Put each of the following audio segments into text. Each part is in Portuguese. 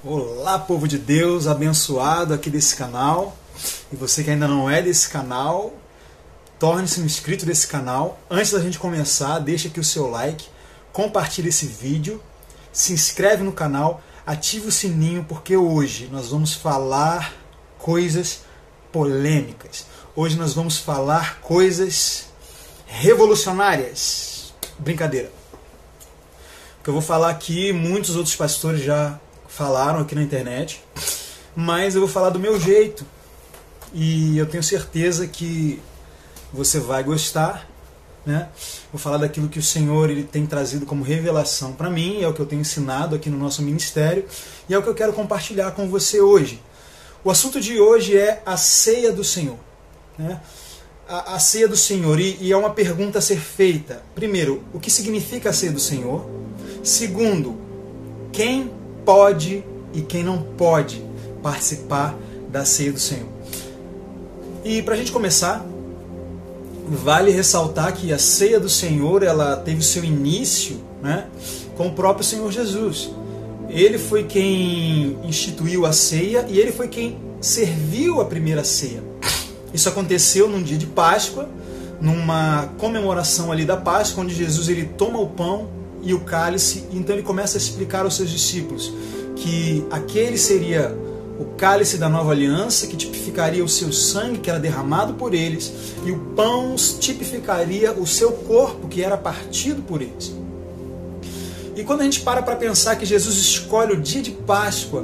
Olá, povo de Deus, abençoado aqui desse canal. E você que ainda não é desse canal, torne-se um inscrito desse canal. Antes da gente começar, deixa aqui o seu like, compartilhe esse vídeo, se inscreve no canal, ative o sininho, porque hoje nós vamos falar coisas polêmicas. Hoje nós vamos falar coisas revolucionárias. Brincadeira. O que eu vou falar aqui, muitos outros pastores já falaram aqui na internet, mas eu vou falar do meu jeito e eu tenho certeza que você vai gostar, né? Vou falar daquilo que o Senhor ele tem trazido como revelação para mim, é o que eu tenho ensinado aqui no nosso ministério e é o que eu quero compartilhar com você hoje. O assunto de hoje é a ceia do Senhor, né? A ceia do Senhor, e é uma pergunta a ser feita. Primeiro, o que significa a ceia do Senhor? Segundo, quem pode e quem não pode participar da ceia do Senhor? E para a gente começar, vale ressaltar que a ceia do Senhor ela teve o seu início, né, com o próprio Senhor Jesus. Ele foi quem instituiu a ceia e ele foi quem serviu a primeira ceia. Isso aconteceu num dia de Páscoa, numa comemoração ali da Páscoa, onde Jesus ele toma o pão e o cálice, e então ele começa a explicar aos seus discípulos que aquele seria o cálice da nova aliança, que tipificaria o seu sangue que era derramado por eles, e o pão tipificaria o seu corpo que era partido por eles. E quando a gente para pensar que Jesus escolhe o dia de Páscoa,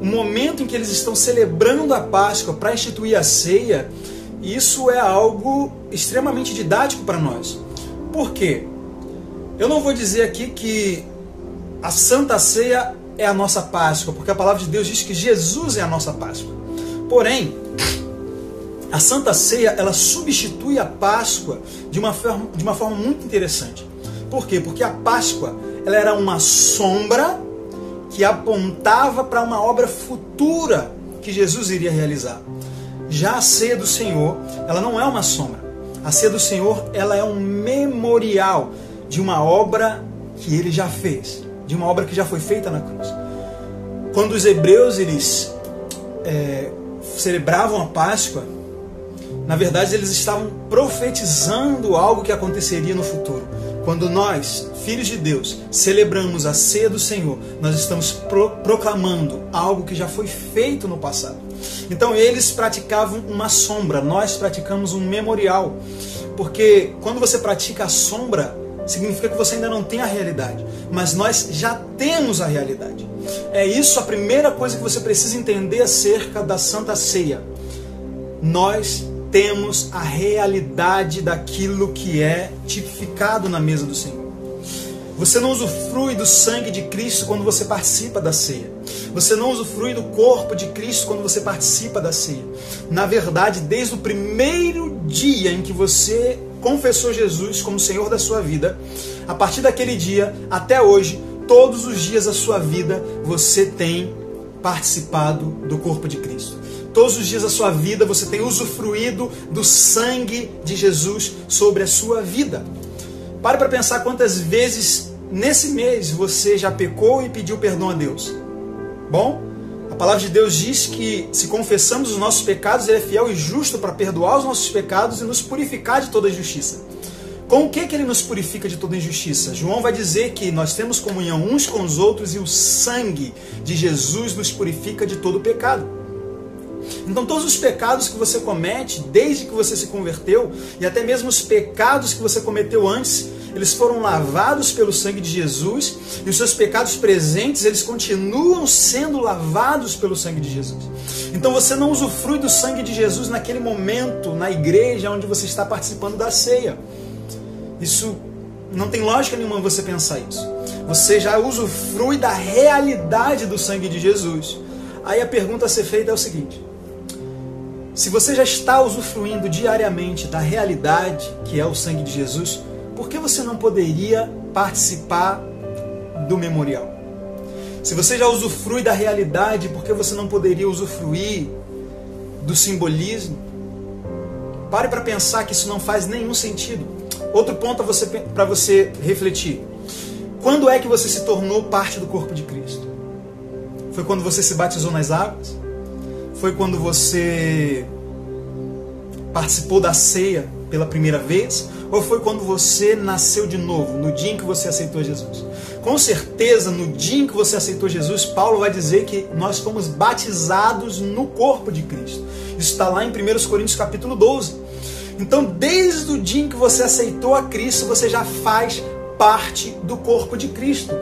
o momento em que eles estão celebrando a Páscoa para instituir a ceia, isso é algo extremamente didático para nós. Por quê? Eu não vou dizer aqui que a Santa Ceia é a nossa Páscoa, porque a palavra de Deus diz que Jesus é a nossa Páscoa. Porém, a Santa Ceia, ela substitui a Páscoa de uma forma muito interessante. Por quê? Porque a Páscoa ela era uma sombra que apontava para uma obra futura que Jesus iria realizar. Já a ceia do Senhor, ela não é uma sombra. A ceia do Senhor, ela é um memorial de uma obra que ele já fez, de uma obra que já foi feita na cruz. Quando os hebreus eles celebravam a Páscoa, na verdade eles estavam profetizando algo que aconteceria no futuro. Quando nós, filhos de Deus, celebramos a ceia do Senhor, nós estamos proclamando algo que já foi feito no passado. Então eles praticavam uma sombra, nós praticamos um memorial. Porque quando você pratica a sombra, significa que você ainda não tem a realidade, mas nós já temos a realidade. É isso a primeira coisa que você precisa entender acerca da Santa Ceia. Nós temos a realidade daquilo que é tipificado na mesa do Senhor. Você não usufrui do sangue de Cristo quando você participa da ceia. Você não usufrui do corpo de Cristo quando você participa da ceia. Na verdade, desde o primeiro dia em que você confessou Jesus como Senhor da sua vida, a partir daquele dia até hoje, todos os dias da sua vida, você tem participado do corpo de Cristo. Todos os dias da sua vida você tem usufruído do sangue de Jesus sobre a sua vida. Pare para pensar quantas vezes nesse mês você já pecou e pediu perdão a Deus. Bom, a palavra de Deus diz que se confessamos os nossos pecados, Ele é fiel e justo para perdoar os nossos pecados e nos purificar de toda injustiça. Com o que Ele nos purifica de toda injustiça? João vai dizer que nós temos comunhão uns com os outros e o sangue de Jesus nos purifica de todo pecado. Então todos os pecados que você comete desde que você se converteu, e até mesmo os pecados que você cometeu antes, eles foram lavados pelo sangue de Jesus, e os seus pecados presentes, eles continuam sendo lavados pelo sangue de Jesus. Então você não usufrui do sangue de Jesus naquele momento, na igreja onde você está participando da ceia. Isso não tem lógica nenhuma você pensar isso. Você já usufrui da realidade do sangue de Jesus. Aí a pergunta a ser feita é o seguinte: se você já está usufruindo diariamente da realidade que é o sangue de Jesus, por que você não poderia participar do memorial? Se você já usufrui da realidade, por que você não poderia usufruir do simbolismo? Pare para pensar que isso não faz nenhum sentido. Outro ponto para você refletir. Quando é que você se tornou parte do corpo de Cristo? Foi quando você se batizou nas águas? Foi quando você participou da ceia pela primeira vez? Ou foi quando você nasceu de novo, no dia em que você aceitou Jesus? Com certeza, no dia em que você aceitou Jesus, Paulo vai dizer que nós fomos batizados no corpo de Cristo. Isso está lá em 1 Coríntios capítulo 12. Então, desde o dia em que você aceitou a Cristo, você já faz parte do corpo de Cristo.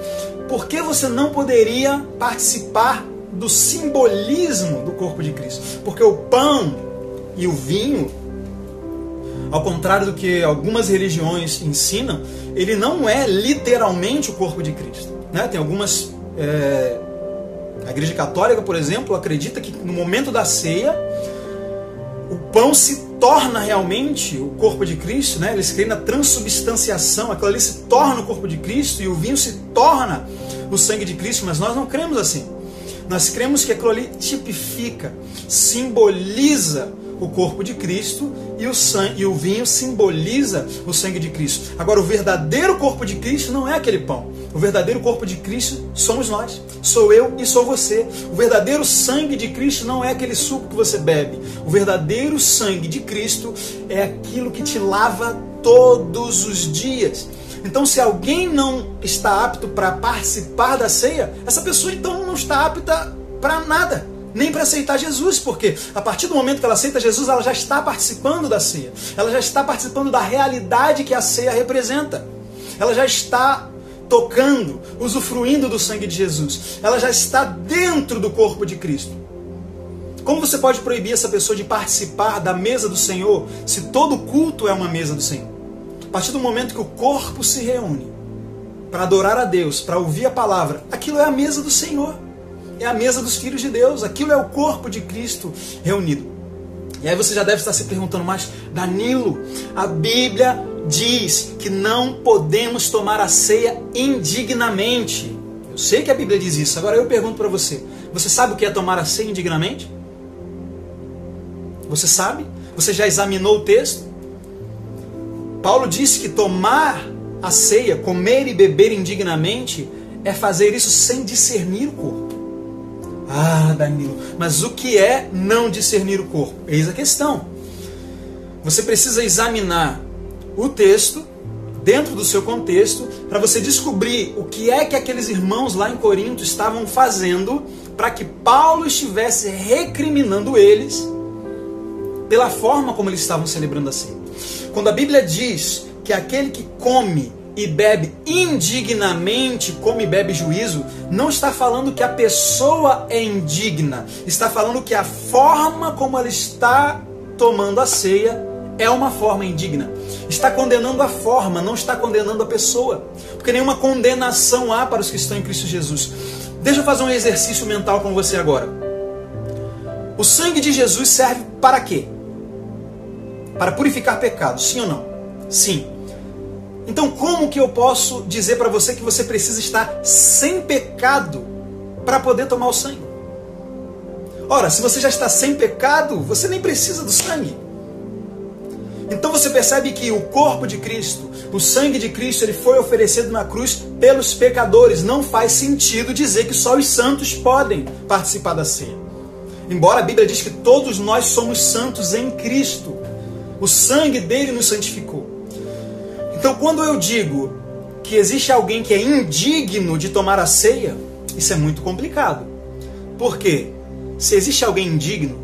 Por que você não poderia participar do simbolismo do corpo de Cristo? Porque o pão e o vinho, ao contrário do que algumas religiões ensinam, ele não é literalmente o corpo de Cristo, né? Tem algumas... A Igreja Católica, por exemplo, acredita que no momento da ceia, o pão se torna realmente o corpo de Cristo, né? Eles creem na transubstanciação, aquilo ali se torna o corpo de Cristo e o vinho se torna o sangue de Cristo, mas nós não cremos assim. Nós cremos que aquilo ali tipifica, simboliza o corpo de Cristo e o vinho simboliza o sangue de Cristo. Agora, o verdadeiro corpo de Cristo não é aquele pão. O verdadeiro corpo de Cristo somos nós. Sou eu e sou você. O verdadeiro sangue de Cristo não é aquele suco que você bebe. O verdadeiro sangue de Cristo é aquilo que te lava todos os dias. Então, se alguém não está apto para participar da ceia, essa pessoa então não está apta para nada. Nem para aceitar Jesus, porque a partir do momento que ela aceita Jesus, ela já está participando da ceia. Ela já está participando da realidade que a ceia representa. Ela já está tocando, usufruindo do sangue de Jesus. Ela já está dentro do corpo de Cristo. Como você pode proibir essa pessoa de participar da mesa do Senhor, se todo culto é uma mesa do Senhor? A partir do momento que o corpo se reúne para adorar a Deus, para ouvir a palavra, aquilo é a mesa do Senhor. É a mesa dos filhos de Deus. Aquilo é o corpo de Cristo reunido. E aí você já deve estar se perguntando, mas Danilo, a Bíblia diz que não podemos tomar a ceia indignamente. Eu sei que a Bíblia diz isso. Agora eu pergunto para você. Você sabe o que é tomar a ceia indignamente? Você sabe? Você já examinou o texto? Paulo disse que tomar a ceia, comer e beber indignamente, é fazer isso sem discernir o corpo. Ah, Danilo, mas o que é não discernir o corpo? Eis a questão. Você precisa examinar o texto dentro do seu contexto para você descobrir o que é que aqueles irmãos lá em Corinto estavam fazendo para que Paulo estivesse recriminando eles pela forma como eles estavam celebrando a ceia. Quando a Bíblia diz que aquele que come e bebe indignamente, come e bebe juízo, não está falando que a pessoa é indigna, está falando que a forma como ela está tomando a ceia é uma forma indigna. Está condenando a forma, não está condenando a pessoa, porque nenhuma condenação há para os que estão em Cristo Jesus. Deixa eu fazer um exercício mental com você agora. O sangue de Jesus serve para quê? Para purificar pecados, sim ou não? Sim. Então, como que eu posso dizer para você que você precisa estar sem pecado para poder tomar o sangue? Ora, se você já está sem pecado, você nem precisa do sangue. Então você percebe que o corpo de Cristo, o sangue de Cristo, ele foi oferecido na cruz pelos pecadores. Não faz sentido dizer que só os santos podem participar da ceia. Embora a Bíblia diz que todos nós somos santos em Cristo. O sangue dele nos santificou. Então, quando eu digo que existe alguém que é indigno de tomar a ceia, isso é muito complicado. Por quê? Se existe alguém indigno,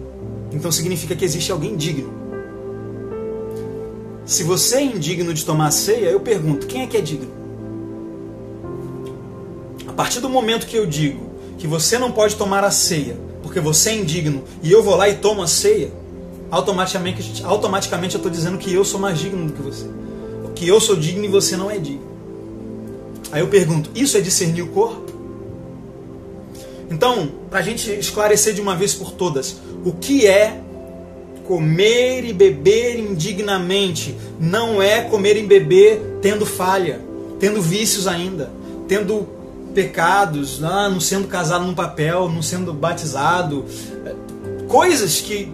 então significa que existe alguém digno. Se você é indigno de tomar a ceia, eu pergunto, quem é que é digno? A partir do momento que eu digo que você não pode tomar a ceia porque você é indigno e eu vou lá e tomo a ceia, automaticamente eu estou dizendo que eu sou mais digno do que você. Que eu sou digno e você não é digno. Aí eu pergunto, isso é discernir o corpo? Então, para a gente esclarecer de uma vez por todas, o que é comer e beber indignamente? Não é comer e beber tendo falha, tendo vícios ainda, tendo pecados, não sendo casado num papel, não sendo batizado, coisas que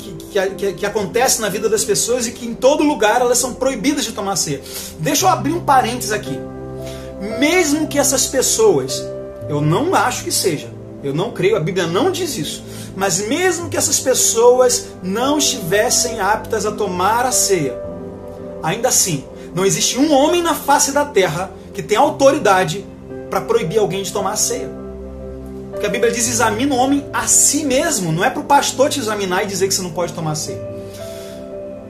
acontecem na vida das pessoas e que em todo lugar elas são proibidas de tomar ceia. Deixa eu abrir um parênteses aqui. Mesmo que essas pessoas, eu não acho que seja, Eu não creio, a Bíblia não diz isso. Mas mesmo que essas pessoas não estivessem aptas a tomar a ceia, ainda assim, não existe um homem na face da terra que tenha autoridade para proibir alguém de tomar a ceia. Porque a Bíblia diz: examina o homem a si mesmo. Não é para o pastor te examinar e dizer que você não pode tomar a ceia.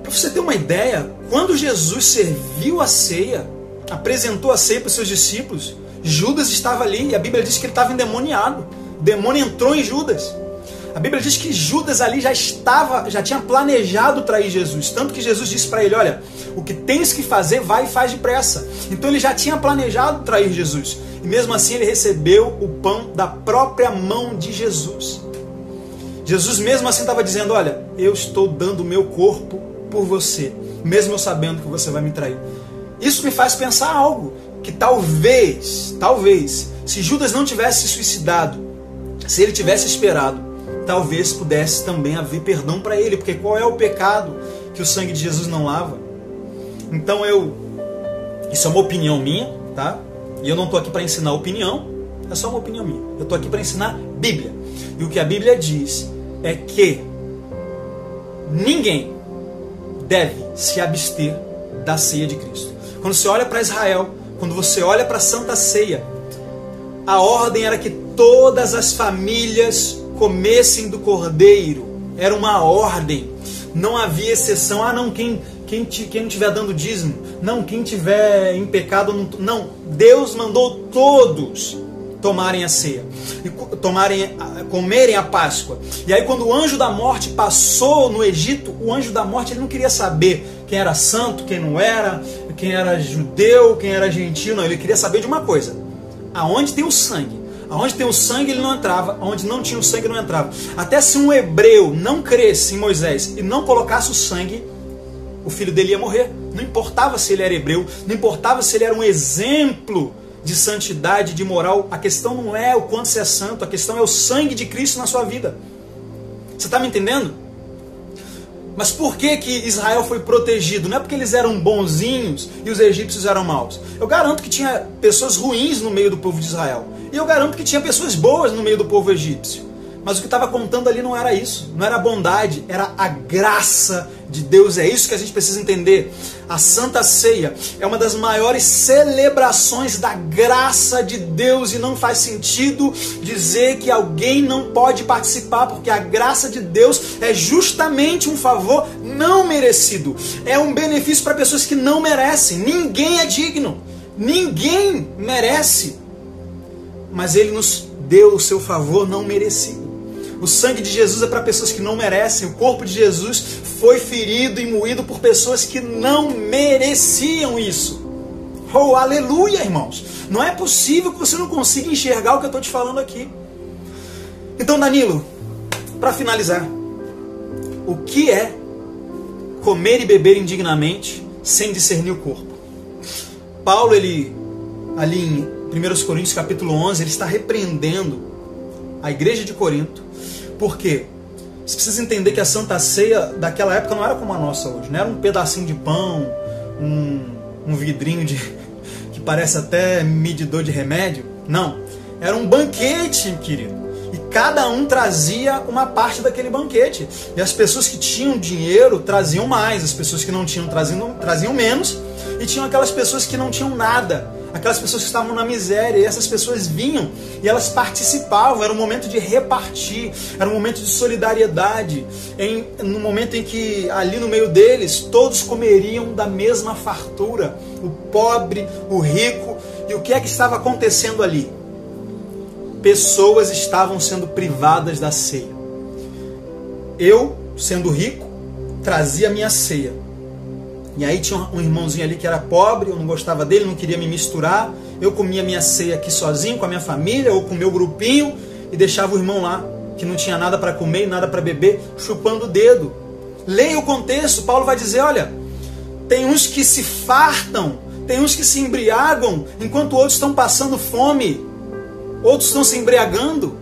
Para você ter uma ideia, quando Jesus serviu a ceia, apresentou a ceia para os seus discípulos, Judas estava ali e a Bíblia diz que ele estava endemoniado. O demônio entrou em Judas. A Bíblia diz que Judas ali já tinha planejado trair Jesus. Tanto que Jesus disse para ele: olha, o que tens que fazer, vai e faz depressa. Então ele já tinha planejado trair Jesus. E mesmo assim ele recebeu o pão da própria mão de Jesus. Jesus mesmo assim estava dizendo: olha, eu estou dando o meu corpo por você, mesmo eu sabendo que você vai me trair. Isso me faz pensar algo, que talvez, se Judas não tivesse se suicidado, se ele tivesse esperado, talvez pudesse também haver perdão para ele, porque qual é o pecado que o sangue de Jesus não lava? Então isso é uma opinião minha, tá? E eu não estou aqui para ensinar opinião, é só uma opinião minha. Eu estou aqui para ensinar Bíblia. E o que a Bíblia diz é que ninguém deve se abster da ceia de Cristo. Quando você olha para Israel, quando você olha para a Santa Ceia, a ordem era que todas as famílias comessem do cordeiro. Era uma ordem. Não havia exceção. Ah, não, quem não estiver dando dízimo. Não, quem estiver em pecado. Não, Deus mandou todos tomarem a ceia. E comerem a Páscoa. E aí quando o anjo da morte passou no Egito, o anjo da morte ele não queria saber quem era santo, quem não era, quem era judeu, quem era gentio. Não, ele queria saber de uma coisa: aonde tem o sangue. Aonde tem o sangue ele não entrava, aonde não tinha o sangue não entrava. Até se um hebreu não cresce em Moisés e não colocasse o sangue, o filho dele ia morrer. Não importava se ele era hebreu, não importava se ele era um exemplo de santidade, de moral. A questão não é o quanto você é santo, a questão é o sangue de Cristo na sua vida. Você está me entendendo? Mas por que Israel foi protegido? Não é porque eles eram bonzinhos e os egípcios eram maus. Eu garanto que tinha pessoas ruins no meio do povo de Israel. E eu garanto que tinha pessoas boas no meio do povo egípcio. Mas o que estava contando ali não era isso. Não era a bondade, era a graça de Deus. É isso que a gente precisa entender. A Santa Ceia é uma das maiores celebrações da graça de Deus. E não faz sentido dizer que alguém não pode participar, porque a graça de Deus é justamente um favor não merecido. É um benefício para pessoas que não merecem. Ninguém é digno. Ninguém merece. Mas Ele nos deu o seu favor não merecido. O sangue de Jesus é para pessoas que não merecem. O corpo de Jesus foi ferido e moído por pessoas que não mereciam isso. Oh, aleluia, irmãos! Não é possível que você não consiga enxergar o que eu estou te falando aqui. Então, Danilo, para finalizar, o que é comer e beber indignamente sem discernir o corpo? Paulo, ali em 1 Coríntios capítulo 11, ele está repreendendo a igreja de Corinto. Por quê? Você precisa entender que a Santa Ceia daquela época não era como a nossa hoje. Não era um pedacinho de pão, um vidrinho que parece até medidor de remédio. Não. Era um banquete, querido. E cada um trazia uma parte daquele banquete. E as pessoas que tinham dinheiro traziam mais. As pessoas que não tinham traziam menos. E tinham aquelas pessoas que não tinham nada. Aquelas pessoas que estavam na miséria, e essas pessoas vinham e elas participavam. Era um momento de repartir, era um momento de solidariedade, no momento em que ali no meio deles todos comeriam da mesma fartura, o pobre, o rico. E o que é que estava acontecendo ali? Pessoas estavam sendo privadas da ceia. Eu, sendo rico, trazia a minha ceia. E aí tinha um irmãozinho ali que era pobre, eu não gostava dele, não queria me misturar. Eu comia minha ceia aqui sozinho, com a minha família, ou com o meu grupinho, e deixava o irmão lá, que não tinha nada para comer e nada para beber, chupando o dedo. Leia o contexto, Paulo vai dizer, olha, tem uns que se fartam, tem uns que se embriagam, enquanto outros estão passando fome, outros estão se embriagando.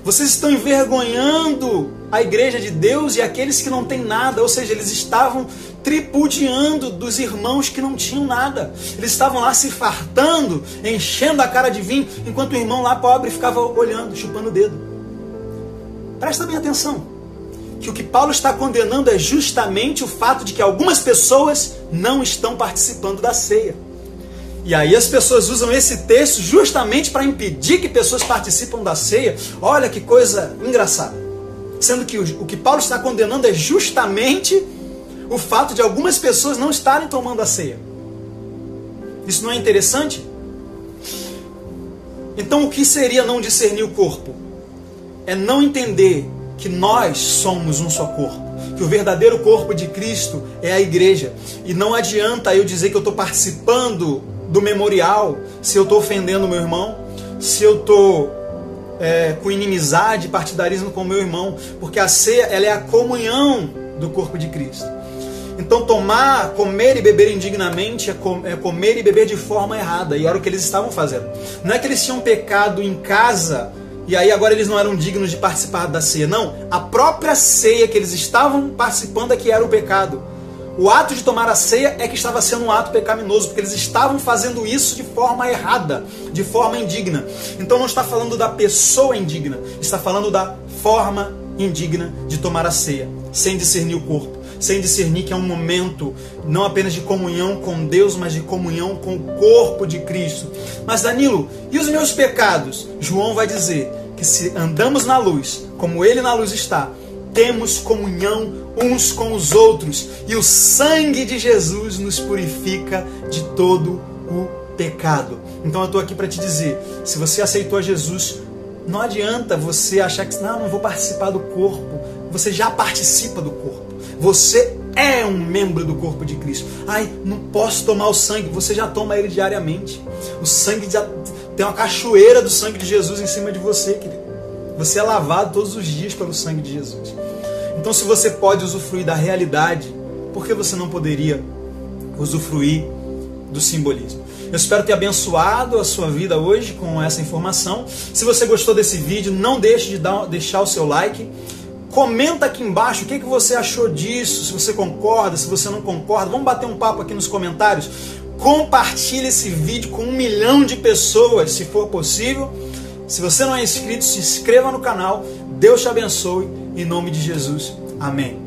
Vocês estão envergonhando a igreja de Deus e aqueles que não têm nada, ou seja, eles estavam tripudiando dos irmãos que não tinham nada. Eles estavam lá se fartando, enchendo a cara de vinho, enquanto o irmão lá pobre ficava olhando, chupando o dedo. Presta bem atenção, que o que Paulo está condenando é justamente o fato de que algumas pessoas não estão participando da ceia. E aí as pessoas usam esse texto justamente para impedir que pessoas participem da ceia. Olha que coisa engraçada. Sendo que o que Paulo está condenando é justamente o fato de algumas pessoas não estarem tomando a ceia. Isso não é interessante? Então o que seria não discernir o corpo? É não entender que nós somos um só corpo. Que o verdadeiro corpo de Cristo é a igreja. E não adianta eu dizer que eu estou participando do memorial se eu estou ofendendo o meu irmão, se eu estou com inimizade, partidarismo com o meu irmão, porque a ceia ela é a comunhão do corpo de Cristo. Então comer e beber indignamente é comer e beber de forma errada, e era o que eles estavam fazendo. Não é que eles tinham pecado em casa e aí agora eles não eram dignos de participar da ceia, não. A própria ceia que eles estavam participando é que era o pecado. O ato de tomar a ceia é que estava sendo um ato pecaminoso, porque eles estavam fazendo isso de forma errada, de forma indigna. Então não está falando da pessoa indigna, está falando da forma indigna de tomar a ceia, sem discernir o corpo, sem discernir que é um momento não apenas de comunhão com Deus, mas de comunhão com o corpo de Cristo. Mas Danilo, e os meus pecados? João vai dizer que se andamos na luz, como Ele na luz está, temos comunhão uns com os outros, e o sangue de Jesus nos purifica de todo o pecado. Então eu estou aqui para te dizer, se você aceitou a Jesus, não adianta você achar que não vou participar do corpo. Você já participa do corpo. Você é um membro do corpo de Cristo. Ai, não posso tomar o sangue. Você já toma ele diariamente. O sangue já tem uma cachoeira do sangue de Jesus em cima de você, querido. Você é lavado todos os dias pelo sangue de Jesus. Então, se você pode usufruir da realidade, por que você não poderia usufruir do simbolismo? Eu espero ter abençoado a sua vida hoje com essa informação. Se você gostou desse vídeo, não deixe de deixar o seu like. Comenta aqui embaixo o que você achou disso, se você concorda, se você não concorda. Vamos bater um papo aqui nos comentários. Compartilhe esse vídeo com 1 milhão de pessoas, se for possível. Se você não é inscrito, se inscreva no canal. Deus te abençoe. Em nome de Jesus. Amém.